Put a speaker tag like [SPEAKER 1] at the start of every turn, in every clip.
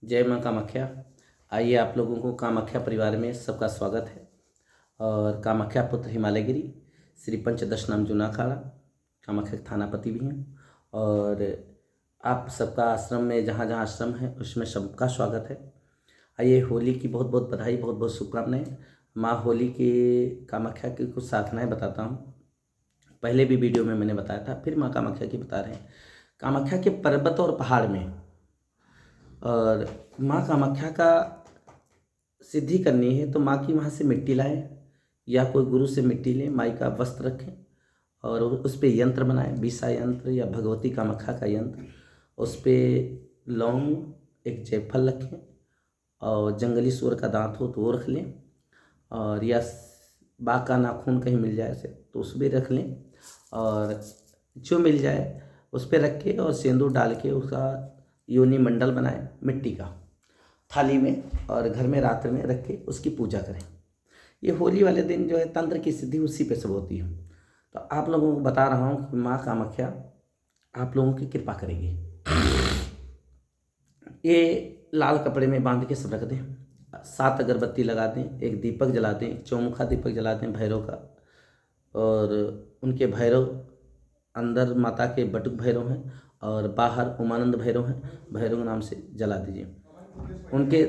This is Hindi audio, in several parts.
[SPEAKER 1] जय माँ कामाख्या। आइए आप लोगों को कामाख्या परिवार में सबका स्वागत है। और कामाख्या पुत्र हिमालयगिरी श्री पंचदशनाम जूना अखाड़ा कामाख्या के थानापति भी हैं। और आप सबका आश्रम में जहाँ जहाँ आश्रम है उसमें सबका स्वागत है। आइए, होली की बहुत बहुत बधाई, बहुत बहुत शुभकामनाएं। माँ होली की कामाख्या की कुछ साधनाएं बताता हूँ। पहले भी वीडियो में मैंने बताया था, फिर माँ कामाख्या की बता रहे हैं। कामाख्या के पर्वत और पहाड़ में और माँ कामाख्या का सिद्धि करनी है तो माँ की वहाँ से मिट्टी लाएं या कोई गुरु से मिट्टी लें, माई का वस्त्र रखें और उस पर यंत्र बनाएं, बीसा यंत्र या भगवती कामाख्या का यंत्र। उस पर लौंग, एक जायफल रखें और जंगली सूअर का दांत हो तो वो रख लें, और या बाघ का नाखून कहीं मिल जाए से तो उस पर रख लें, और जो मिल जाए उस पर रख के और सिंदूर डाल के उसका योनि मंडल बनाएं मिट्टी का थाली में, और घर में रात्र में रख के उसकी पूजा करें। ये होली वाले दिन जो है तंत्र की सिद्धि उसी पे सब होती है। तो आप लोगों को बता रहा हूँ कि माँ कामाख्या आप लोगों की कृपा करेगी। ये लाल कपड़े में बांध के सब रख दें, 7 अगरबत्ती लगा दें, एक दीपक जला दें, चौमुखा दीपक जला दें भैरव का। और उनके भैरव अंदर माता के बटुक भैरव हैं और बाहर उमानंद भैरव हैं, भैरव के नाम से जला दीजिए। उनके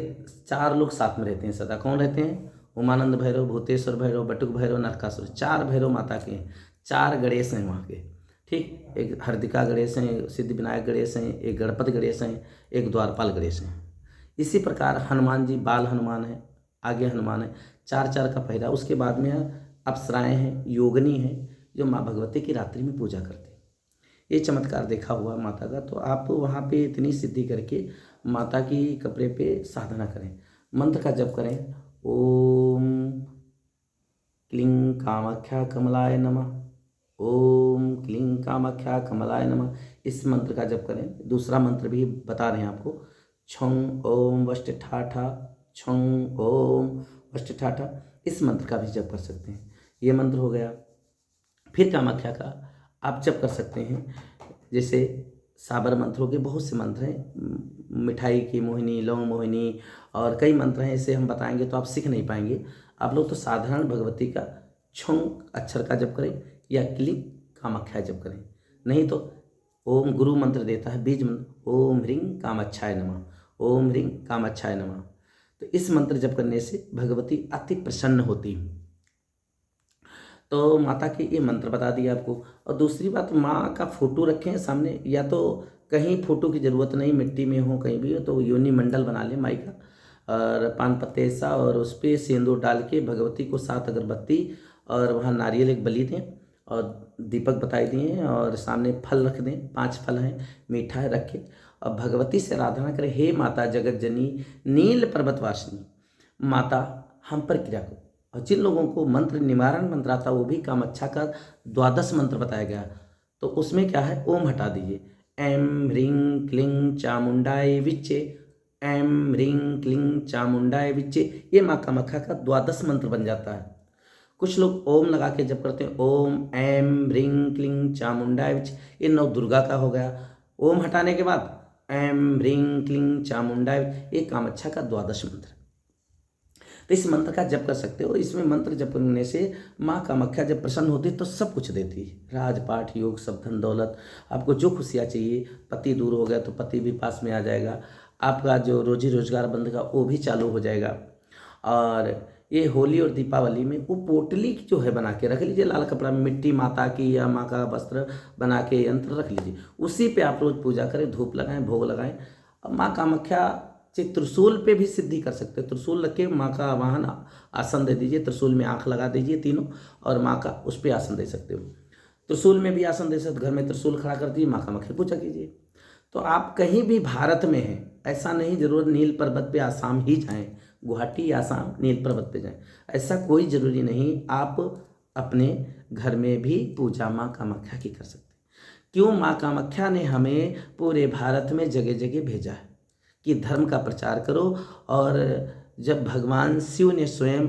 [SPEAKER 1] 4 लोग साथ में रहते हैं सदा। कौन रहते हैं? उमानंद भैरव, भूतेश्वर भैरव, बटुक भैरव, नरकासुर। 4 भैरव माता के हैं, 4 गणेश हैं वहाँ के। ठीक, एक हरदिका गणेश हैं, सिद्धि विनायक गणेश हैं, एक गणपति गणेश हैं, एक द्वारपाल गणेश हैं। इसी प्रकार हनुमान जी, बाल हनुमान है, आगे हनुमान है, 4 का पहरा। उसके बाद में अप्सराएं हैं, योगिनी हैं, जो माँ भगवती की रात्रि में पूजा करते हैं। ये चमत्कार देखा हुआ माता का। तो आप वहाँ पे इतनी सिद्धि करके माता की कपड़े पे साधना करें, मंत्र का जप करें। ओम क्लीं कामाख्या कमलाय नमः, ओम क्लीं कामाख्या कमलाय नमः। इस मंत्र का जप करें। दूसरा मंत्र भी बता रहे हैं आपको, छं ओम वष्ट ठाठा, छं ओम वष्ट ठाठा। इस मंत्र का भी जप कर सकते हैं। ये मंत्र हो गया। फिर कामाख्या का आप जप कर सकते हैं, जैसे साबर मंत्र हो गए, बहुत से मंत्र हैं, मिठाई की मोहिनी, लौंग मोहिनी, और कई मंत्र हैं। इसे हम बताएंगे तो आप सीख नहीं पाएंगे। आप लोग तो साधारण भगवती का छुंग अक्षर का जप करें या क्लीं कामाख्या जप करें, नहीं तो ओम गुरु मंत्र देता है, बीज मंत्र, ओम ह्रीं कामाक्षाय नमः, ओम ह्रीं कामाक्षाय नमः। तो इस मंत्र जप करने से भगवती अति प्रसन्न होती है। तो माता के ये मंत्र बता दिए आपको। और दूसरी बात, माँ का फोटो रखें सामने, या तो कहीं फोटो की ज़रूरत नहीं, मिट्टी में हो कहीं भी हो तो योनि मंडल बना लें माई का, और पान पत्ते ऐसा, और उस पर सिंदूर डाल के भगवती को 7 अगरबत्ती और वहाँ नारियल एक बलि दें और दीपक बताई दिए, और सामने फल रख दें, 5 फल हैं, मीठा है, रखें और भगवती से आराधना करें। हे माता जगत जननी नील पर्वतवासिनी, माता हम पर क्रिया करो। और जिन लोगों को मंत्र निवारण मंत्र आता, वो भी कामाख्या का 12 मंत्र बताया गया, तो उसमें क्या है, ओम हटा दीजिए। एम ह्रीं क्लीं चामुंडाय विच्चे, एम ह्रीं क्लीं चामुंडाय विच्चे, ये माँ कामाख्या का 12 मंत्र बन जाता है। कुछ लोग ओम लगा के जप करते हैं, ओम एम ह्रीं क्लीं चामुंडाय विच्चे, ये नव दुर्गा का हो गया। ओम हटाने के बाद एम ह्रीं क्लीं चामुंडाय, ये कामाख्या का 12 मंत्र। तो इस मंत्र का जप कर सकते हो। इसमें मंत्र जप करने से माँ कामाख्या जब प्रसन्न होती है तो सब कुछ देती है, राजपाट, योग, सब, धन दौलत। आपको जो खुशियाँ चाहिए, पति दूर हो गया तो पति भी पास में आ जाएगा, आपका जो रोजी रोजगार बंद का वो भी चालू हो जाएगा। और ये होली और दीपावली में वो पोटली जो है बना के रख लीजिए, लाल कपड़ा में मिट्टी माता की या माँ का वस्त्र बना के यंत्र रख लीजिए, उसी पे आप रोज पूजा करें, धूप लगाएं, भोग लगाएं। अब माँ कामाख्या से त्रिशूल पे भी सिद्धि कर सकते हैं। त्रिशूल रख के माँ का वाहन आसन दे दीजिए, त्रिशूल में आँख लगा दीजिए तीनों, और माँ का उस पर आसन दे सकते हो। त्रिशूल में भी आसन दे सकते, घर में त्रिशूल खड़ा कर दीजिए, माँ कामाख्या पूजा कीजिए। तो आप कहीं भी भारत में हैं, ऐसा नहीं जरूर नील पर्वत पे आसाम ही जाएं, गुवाहाटी आसाम नील पर्वत पे जाएं, ऐसा कोई ज़रूरी नहीं। आप अपने घर में भी पूजा माँ कामाख्या की कर सकते हैं। क्यों? माँ कामाख्या ने हमें पूरे भारत में जगह जगह भेजा है कि धर्म का प्रचार करो। और जब भगवान शिव ने स्वयं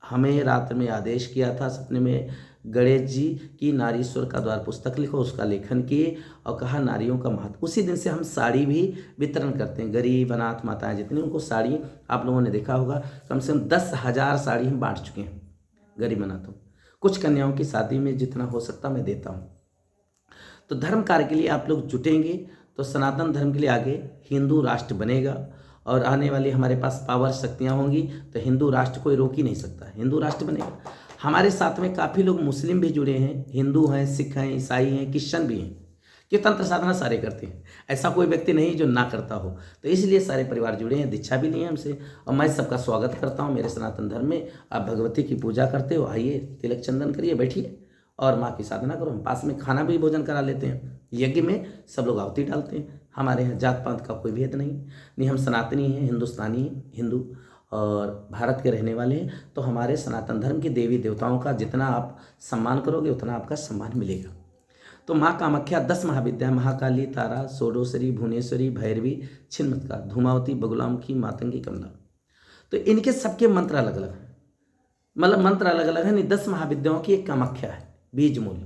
[SPEAKER 1] हमें रात्र में आदेश किया था, सपने में गणेश जी की नारीश्वर का द्वार पुस्तक लिखो, उसका लेखन किए और कहा नारियों का महत्व। उसी दिन से हम साड़ी भी वितरण करते हैं, गरीब अनाथ माताएं जितनी, उनको साड़ी, आप लोगों ने देखा होगा कम से कम 10,000 साड़ी हम बांट चुके हैं गरीब अनाथों। कुछ कन्याओं की शादी में जितना हो सकता मैं देता हूँ। तो धर्म कार्य के लिए आप लोग जुटेंगे तो सनातन धर्म के लिए आगे हिंदू राष्ट्र बनेगा, और आने वाली हमारे पास पावर शक्तियाँ होंगी तो हिंदू राष्ट्र कोई रोक ही नहीं सकता, हिंदू राष्ट्र बनेगा। हमारे साथ में काफ़ी लोग मुस्लिम भी जुड़े हैं, हिंदू हैं, सिख हैं, ईसाई हैं, क्रिश्चन भी हैं, कि तंत्र साधना सारे करते हैं, ऐसा कोई व्यक्ति नहीं जो ना करता हो। तो इसलिए सारे परिवार जुड़े हैं, दीक्षा भी लिए हैं हमसे, और मैं सबका स्वागत करता हूँ मेरे सनातन धर्म में। आप भगवती की पूजा करते हो, आइए तिलक चंदन करिए, बैठिए और माँ की साधना करो। हम पास में खाना भी भोजन करा लेते हैं, यज्ञ में सब लोग आहुति डालते हैं। हमारे यहाँ जात पात का कोई भेद नहीं, हम सनातनी हैं, हिंदुस्तानी हैं, हिंदू और भारत के रहने वाले हैं। तो हमारे सनातन धर्म के देवी देवताओं का जितना आप सम्मान करोगे उतना आपका सम्मान मिलेगा। तो माँ कामाख्या 10 महाविद्या, महाकाली, तारा, षोडशरी, भुवनेश्वरी, भैरवी, छिन्नमस्तिका, धूमावती, बगुलामुखी, मातंगी, कमला। तो इनके सबके मंत्र अलग अलग हैं, मतलब मंत्र अलग अलग है नहीं। 10 महाविद्याओं की एक कामाख्या है, बीज मूल।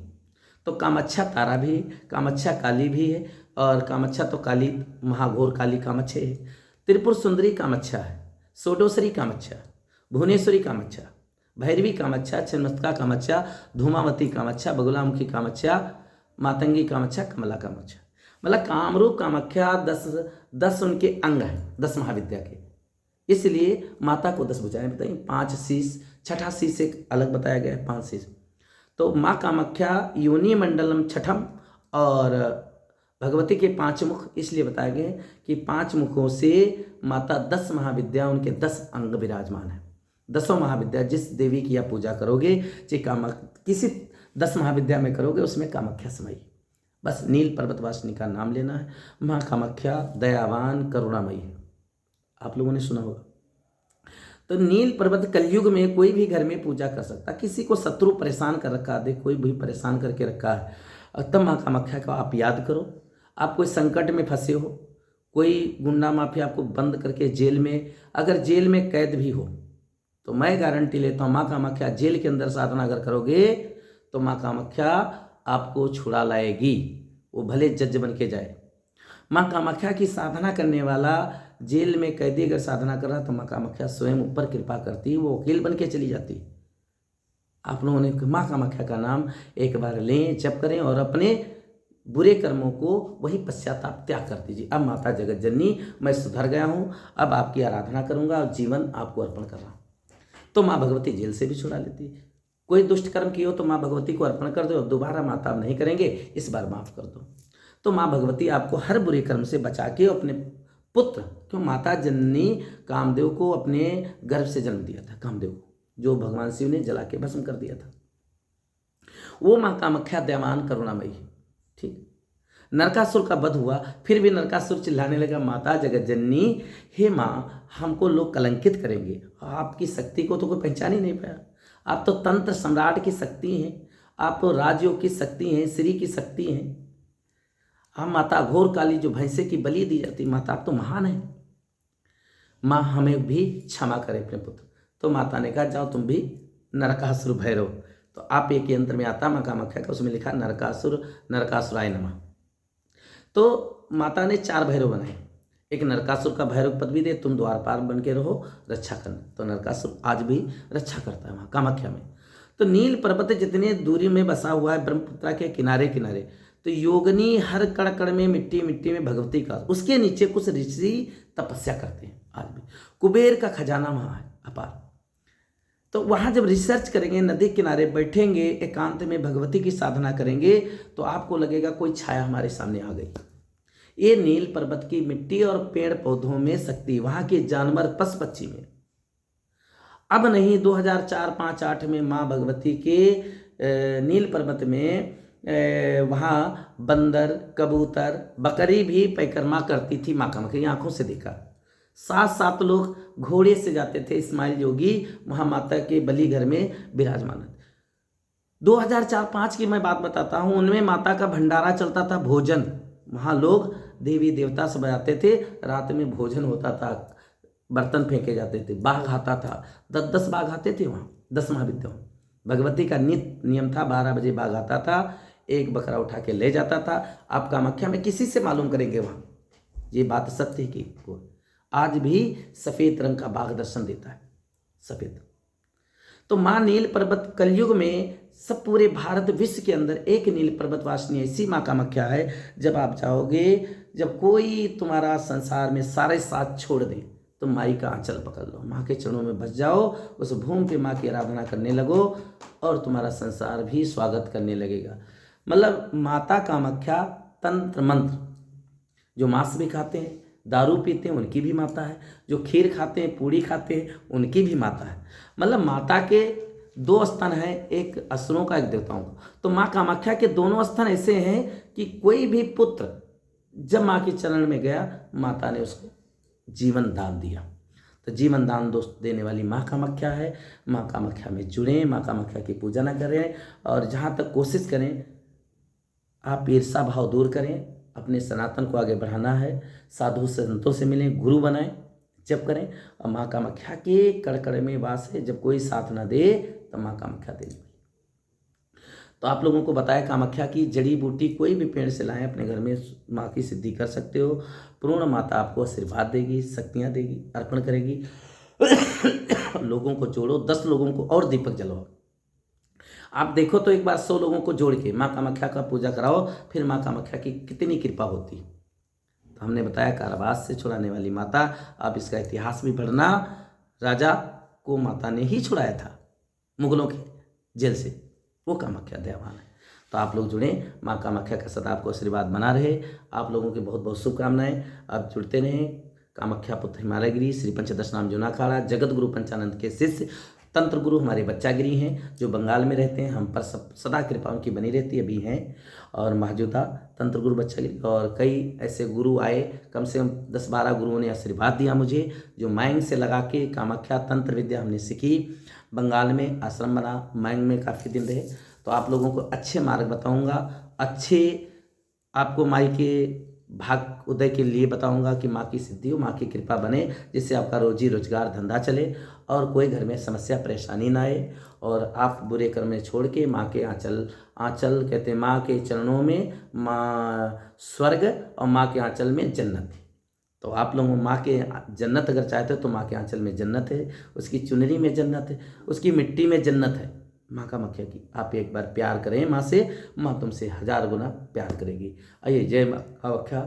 [SPEAKER 1] तो कामाक्षा तारा भी है, कामाक्षा काली भी है, और कामाक्षा तो काली महाघोर काली कामाक्षा है। त्रिपुर सुंदरी कामाक्षा है, षोडशरी कामाक्षा, भुवनेश्वरी कामाक्षा, भैरवी कामाक्षा, छिन्नमस्तिका कामाक्षा, धूमावती कामाक्षा, बगुलामुखी कामाक्षा, मातंगी कामाक्षा, कमला कामाक्षा। मतलब कामरूप कामाख्या 10 उनके अंग हैं 10 महाविद्या के। इसलिए माता को 10 भुजाएं बताई, 5 शीश, छठा शीश एक अलग बताया गया है, 5 शीश। तो माँ कामाख्या योनि मंडलम छठम, और भगवती के 5 मुख इसलिए बताए गए कि 5 मुखों से माता 10 महाविद्या, उनके 10 अंग विराजमान है। 10 महाविद्या जिस देवी की आप पूजा करोगे, चाहे किसी 10 महाविद्या में करोगे, उसमें कामाख्या समाई। बस नील पर्वतवासिनी का नाम लेना है। माँ कामाख्या दयावान करुणामयी है, आप लोगों ने सुना होगा। तो नील पर्वत कलयुग में कोई भी घर में पूजा कर सकता। किसी को शत्रु परेशान कर रखा है, कोई भी परेशान करके रखा है, तब माँ कामाख्या का आप याद करो। आप कोई संकट में फंसे हो, कोई गुंडा माफिया आपको बंद करके जेल में, अगर जेल में कैद भी हो, तो मैं गारंटी लेता हूँ माँ कामाख्या जेल के अंदर साधना अगर करोगे तो माँ कामाख्या आपको छुड़ा लाएगी, वो भले जज बन के जाए। माँ कामाख्या की साधना करने वाला जेल में कैदी अगर साधना कर रहा तो माँ कामाख्या स्वयं ऊपर कृपा करती, वो वकील बन के चली जाती। आप लोगों ने माँ कामाख्या का नाम एक बार लें, जप करें और अपने बुरे कर्मों को वही पश्चाताप त्याग कर दीजिए। अब माता जगत जननी मैं सुधर गया हूँ, अब आपकी आराधना करूँगा और जीवन आपको अर्पण कर रहा हूँ। तो माँ भगवती जेल से भी छुड़ा लेती। कोई दुष्ट कर्म किए हो तो माँ भगवती को अर्पण कर दो, दोबारा माता आप नहीं करेंगे, इस बार माफ़ कर दो। तो माँ भगवती आपको हर बुरे कर्म से बचा के अपने पुत्र, क्यों माता जननी कामदेव को अपने गर्भ से जन्म दिया था, कामदेव को जो भगवान शिव ने जला के भस्म कर दिया था, वो माँ कामाख्या दयावान करुणामयी। ठीक, नरकासुर का वध हुआ, फिर भी नरकासुर चिल्लाने लगा माता जगत जननी, हे माँ हमको लोग कलंकित करेंगे, आपकी शक्ति को तो कोई पहचान ही नहीं पाया। आप तो तंत्र सम्राट की शक्ति हैं, आप तो राजयोग की शक्ति हैं, श्री की शक्ति हैं। हम माता घोर काली जो भैंसे की बलि दी जाती, माता आप तो महान है, माँ हमें भी क्षमा करें अपने पुत्र। तो माता ने कहा जाओ तुम भी नरकासुर भैरव। तो आप एक यंत्र में आता माँ कामाख्या का, उसमें लिखा नरकासुर नरकासुराय नमः। तो माता ने 4 भैरव बनाए, एक नरकासुर का भैरव पद भी दे, तुम द्वारपाल बन के रहो रक्षा करना। तो नरकासुर आज भी रक्षा करता है वहाँ कामाख्या में। तो नील पर्वत जितने दूरी में बसा हुआ है ब्रह्मपुत्रा के किनारे किनारे, तो योगिनी हर कण कण में मिट्टी मिट्टी में भगवती का, उसके नीचे कुछ ऋषि तपस्या करते हैं आज भी। कुबेर का खजाना वहाँ है अपार। तो वहाँ जब रिसर्च करेंगे, नदी किनारे बैठेंगे, एकांत में भगवती की साधना करेंगे, तो आपको लगेगा कोई छाया हमारे सामने आ गई। ये नील पर्वत की मिट्टी और पेड़ पौधों में शक्ति, वहाँ के जानवर पशु पक्षी में। अब नहीं, 2004-5-8 में माँ भगवती के नील पर्वत में वहाँ बंदर, कबूतर, बकरी भी परिक्रमा करती थी माँ कामाख्या, आंखों से देखा। 7 लोग घोड़े से जाते थे, इस्माइल योगी वहाँ माता के बलि घर में विराजमान। 2004-5 की मैं बात बताता हूँ, उनमें माता का भंडारा चलता था, भोजन, वहाँ लोग देवी देवता सब आते थे, रात में भोजन होता था, बर्तन फेंके जाते थे, बाघ आता था, 10-10 बाघ आते थे वहाँ 10 महाविद्याओं। भगवती का नित्य नियम था, 12 बजे बाघ आता था, एक बकरा उठा के ले जाता था। आप कामाख्या में किसी से मालूम करेंगे वहाँ, ये बात सत्य है कि वो आज भी सफ़ेद रंग का बाघ दर्शन देता है, सफ़ेद। तो माँ नील पर्वत कलयुग में सब पूरे भारत विश्व के अंदर एक नील पर्वत वासिनी ऐसी माँ कामाख्या है, जब आप जाओगे, जब कोई तुम्हारा संसार में सारे साथ छोड़ दे, तो माई का आंचल पकड़ लो, माँ के चरणों में बस जाओ, उस भूमि पे माँ की आराधना करने लगो और तुम्हारा संसार भी स्वागत करने लगेगा। मतलब माता कामाख्या तंत्र मंत्र, जो मांस भी खाते हैं, दारू पीते हैं, उनकी भी माता है, जो खीर खाते हैं, पूड़ी खाते हैं, उनकी भी माता है। मतलब माता के दो स्थान हैं, एक असुरों का, एक देवताओं का। तो माँ कामाख्या के दोनों स्थान ऐसे हैं कि कोई भी पुत्र जब माँ के चरण में गया, माता ने उसको जीवन दान दिया। तो जीवन दान दोस्त देने वाली माँ कामाख्या है। माँ कामाख्या में जुड़ें, माँ कामाख्या की पूजा न करें, और जहाँ तक कोशिश करें आप ईर्षा भाव दूर करें, अपने सनातन को आगे बढ़ाना है, साधु संतों से मिलें, गुरु बनाएं, जप करें। और माँ कामाख्या के कड़कड़ में वास है, जब कोई साथ ना दे तो माँ कामाख्या देने वाली। तो आप लोगों को बताया कामाख्या की जड़ी बूटी कोई भी पेड़ से लाएं, अपने घर में माँ की सिद्धि कर सकते हो। पूर्ण माता आपको आशीर्वाद देगी, शक्तियाँ देगी, अर्पण करेगी। लोगों को जोड़ो, 10 लोगों को और दीपक जलाओ। आप देखो तो एक बार 100 लोगों को जोड़ के माँ कामाख्या का पूजा कराओ, फिर माँ कामाख्या की कितनी कृपा होती। तो हमने बताया कारावास से छुड़ाने वाली माता। आप इसका इतिहास भी पढ़ना, राजा को माता ने ही छुड़ाया था मुगलों के जेल से, वो कामाख्या दयावान है। तो आप लोग जुड़ें, माँ कामाख्या का सदा आपको आशीर्वाद बना रहे। आप लोगों की बहुत बहुत शुभकामनाएं। आप जुड़ते रहें। कामाख्या पुत्र हिमालयगिरी श्री पंचदश नाम जूना अखाड़ा जगत गुरु पंचानंद के शिष्य तंत्र गुरु हमारे बच्चागिरी हैं, जो बंगाल में रहते हैं। हम पर सदा कृपा उनकी बनी रहती है, अभी हैं। और मौजूदा तंत्र गुरु बच्चागिरी, और कई ऐसे गुरु आए, कम से कम 10-12 गुरुओं ने आशीर्वाद दिया मुझे, जो माइंग से लगा के कामाख्या तंत्र विद्या हमने सीखी। बंगाल में आश्रम बना, माइंग में काफ़ी दिन रहे। तो आप लोगों को अच्छे मार्ग बताऊँगा, अच्छे आपको माई के भाग उदय के लिए बताऊंगा कि माँ की सिद्धि हो, माँ की कृपा बने, जिससे आपका रोजी रोजगार धंधा चले और कोई घर में समस्या परेशानी ना आए। और आप बुरे कर्म में छोड़ के माँ के आंचल आंचल कहते हैं, माँ के चरणों में माँ स्वर्ग और माँ के आंचल में जन्नत। तो आप लोग माँ के जन्नत अगर चाहते हो तो माँ के आंचल में जन्नत है, उसकी चुनरी में जन्नत है, उसकी मिट्टी में जन्नत है माँ कामाख्या की। आप एक बार प्यार करें माँ से, माँ तुमसे 1000 गुना प्यार करेगी। आइए, जय माँ कामाख्या।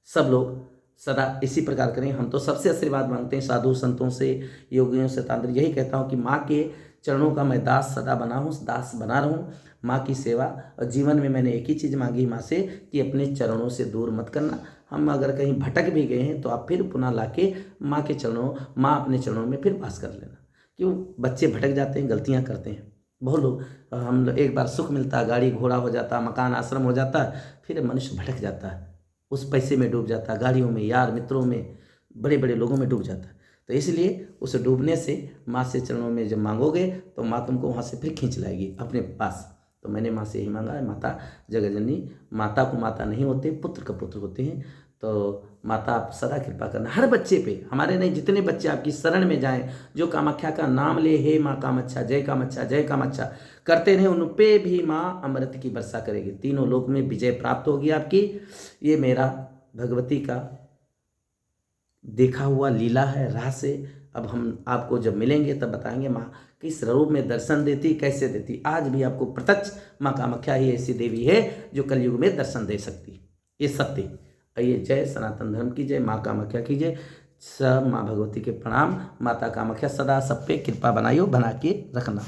[SPEAKER 1] सब लोग सदा इसी प्रकार करें। हम तो सबसे आशीर्वाद मांगते हैं, साधु संतों से, योगियों से, तांत्रिक। यही कहता हूँ कि माँ के चरणों का मैं दास सदा बना हूँ, दास बना रहूँ, माँ की सेवा। और जीवन में मैंने एक ही चीज़ मांगी माँ से कि अपने चरणों से दूर मत करना। हम अगर कहीं भटक भी गए हैं तो आप फिर पुनः लाके माँ के चरणों, माँ अपने चरणों में फिर वास कर लेना। क्यों? बच्चे भटक जाते हैं, गलतियाँ करते हैं बहुत लोग। हम एक बार सुख मिलता है, गाड़ी घोड़ा हो जाता, मकान आश्रम हो जाता, फिर मनुष्य भटक जाता है, उस पैसे में डूब जाता, गाड़ियों में, यार मित्रों में, बड़े बड़े लोगों में डूब जाता। तो इसलिए उस डूबने से माँ से चरणों में जब मांगोगे तो माँ तुमको वहाँ से फिर खींच लाएगी अपने पास। तो मैंने माँ से यही मांगा है, माता जगतजननी। माता को माता नहीं होते, पुत्र का पुत्र होते हैं। तो माता आप सदा कृपा करना हर बच्चे पे, हमारे नहीं जितने बच्चे आपकी शरण में जाएं, जो कामाख्या का नाम ले, हे माँ कामाख्या, जय कामाख्या, जय कामाख्या करते रहे, उन पे भी माँ अमृत की वर्षा करेगी। तीनों लोक में विजय प्राप्त होगी आपकी। ये मेरा भगवती का देखा हुआ लीला है, रहस्य। अब हम आपको जब मिलेंगे तब बताएंगे माँ किस रूप में दर्शन देती, कैसे देती। आज भी आपको प्रत्यक्ष माँ कामाख्या ही ऐसी देवी है जो कलयुग में दर्शन दे सकती, ये सत्य। आइए, जय सनातन धर्म की जय, माँ कामाख्या की जय। सब माँ भगवती के प्रणाम। माता कामाख्या सदा सब पे कृपा बनाइयो, बना के रखना।